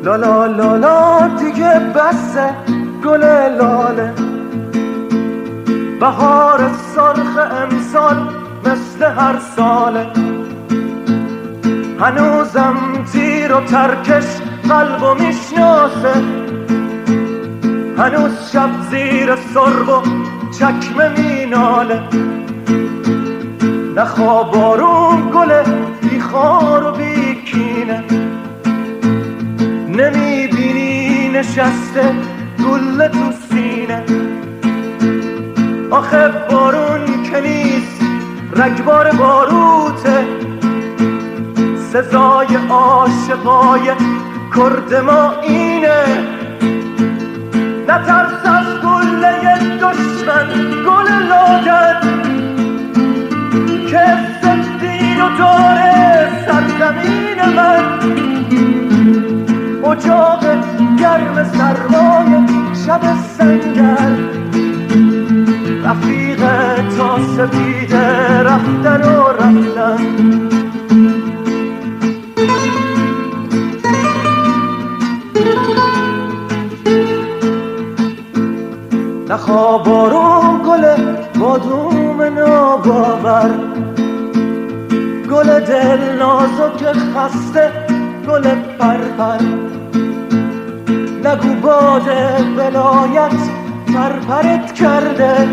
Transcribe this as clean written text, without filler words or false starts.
لالا لالا دیگه بسه گل لاله، بهار سرخ امسال مثل هر ساله. هنوزم تیر و ترکش قلبو میشناسه، هنوز شب زیر سرب و چکمه میناله. نخواب آروم گله بی خار و بی کینه، نمیبینی نشسته گل تو سینه. آخه بارون که نیست رگبار باروته، سزای عاشقای کرد ما اینه. نترس از گله دشمن گل لادن، که زدین و داره سرزمین من. اجاق گرم سرمای شب سنگر، رفیق تا سفیده رفتن و رفتن. نخواب آروم گل بادوم ناباور، گل دل نازک خسته گل پرپر. نگو باد ولایت پرپرت کرده،